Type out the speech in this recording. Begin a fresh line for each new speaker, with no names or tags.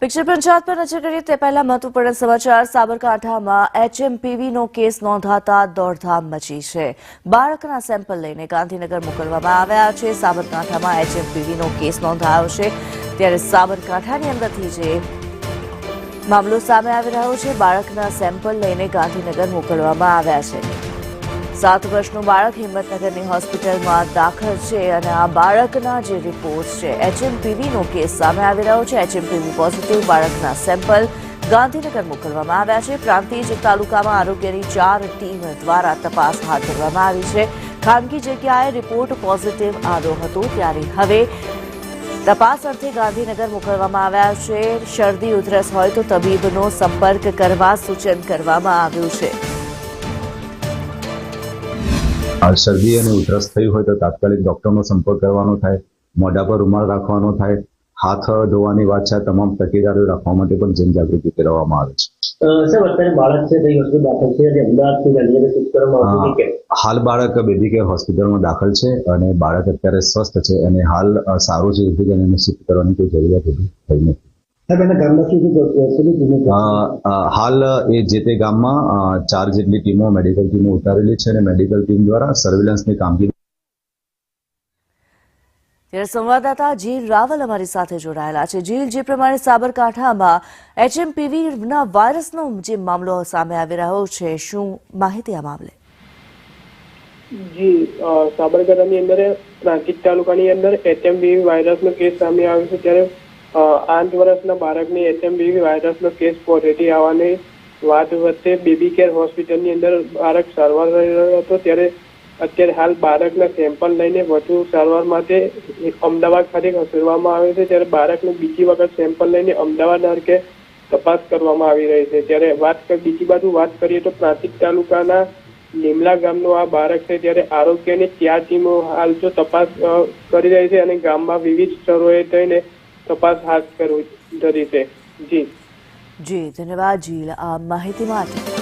Picture panchayat પર નજર કરીએ તે પહેલા મહત્વપૂર્ણ સમાચાર। સાબરકાંઠામાં એચએમપીવીનો કેસ નોંધાતા દોડધામ મચી છે। બાળકના સેમ્પલ લઈને ગાંધીનગર મોકલવામાં આવ્યા છે। સાબરકાંઠામાં એચએમપીવીનો કેસ નોંધાયો છે ત્યારે સાબરકાંઠાની અંદરથી જે મામલો સામે આવી રહ્યો છે, બાળકના સેમ્પલ લઈને ગાંધીનગર મોકલવામાં આવ્યા છે। 7 વર્ષનું બાળક હિંમતનગરની હોસ્પિટલમાં દાખલ છે અને આ બાળકના જે રિપોર્ટ છે એચએમપીવીનો કેસ સામે આવી રહ્યો છે। એચએમપીવી પોઝિટિવ બાળકના સેમ્પલ ગાંધીનગર મોકલવામાં આવ્યા છે। પ્રાંતિજ તાલુકામાં આરોગ્યની 4 ટીમ દ્વારા તપાસ હાથ ધરવામાં આવી છે। ખાનગી જગ્યાએ રિપોર્ટ પોઝિટિવ આવ્યો હતો ત્યારે હવે તપાસ અર્થે ગાંધીનગર મોકલવામાં આવ્યા છે। શરદી ઉધરસ હોય તો તબીબનો સંપર્ક કરવા સૂચન કરવામાં આવ્યું છે।
શરદી અને ઉધરસ થઈ હોય તો તાત્કાલિક ડોક્ટરનો સંપર્ક કરવાનો થાય, મોઢા પર રૂમાલ રાખવાનો થાય, હાથ ધોવાની વાત છે, તમામ તકેદારીઓ રાખવા માટે પણ જનજાગૃતિ કરવામાં આવે છે।
સર અત્યારે બાળક છે તે હોસ્પિટલ દાખલ છે અને અમદાવાદથી ગાંધીનગર શિફ્ટ કરવામાં આવ્યું છે કે
હાલ બાળક બેબી કેર હોસ્પિટલમાં દાખલ છે અને બાળક અત્યારે સ્વસ્થ છે અને હાલ સારું છે, જેથી કરીને એને શિફ્ટ કરવાની કોઈ જરૂરિયાત ઊભી થઈ નથી। હાલ એ જે તે ગામમાં 4 જેટલી ટીમો મેડિકલ ટીમો ઉતારેલી છે અને મેડિકલ ટીમ દ્વારા સર્વેલન્સની કામગીરી।
ત્યારે સંવાદદાતા જીલ રાવલ અમારી સાથે જોડાયેલા છે। જીલ, જે પ્રમાણે સાબરકાંઠામાં એચએમપીવીના વાયરસનો જે મામલો સામે આવી રહ્યો છે, શું માહિતી આ મામલે?
જી, સાબરકાંઠાની અંદર પ્રાંતિજ તાલુકાની અંદર એચએમપીવી વાયરસનો કેસ સામે આવ્યો છે ત્યારે 8 વર્ષના બાળકની એચએમપીવી વાયરસનો કેસ પોઝિટિવ આવવાની વાત વચ્ચે બેબી કેર હોસ્પિટલની અંદર બાળક સારવાર કરી રહ્યો હતો ત્યારે અત્યારે હાલ બાળકના સેમ્પલ લઈને વધુ સારવાર માટે અમદાવાદ ખાતે ખસેડવામાં આવે છે। ત્યારે બાળકનું બીજી વખત સેમ્પલ લઈને અમદાવાદ ખાતે તપાસ કરવામાં આવી રહી છે। ત્યારે બીજી બાજુ વાત કરીએ તો પ્રાંતિજ તાલુકાના લીમલા ગામનું આ બાળક છે ત્યારે આરોગ્યની 4 ટીમો હાલ તો તપાસ કરી રહી છે અને ગામમાં વિવિધ સ્થળોએ થઈને તપાસ હાથ ધરી છે। જી
ધન્યવાદ જીલ આ માહિતી માટે।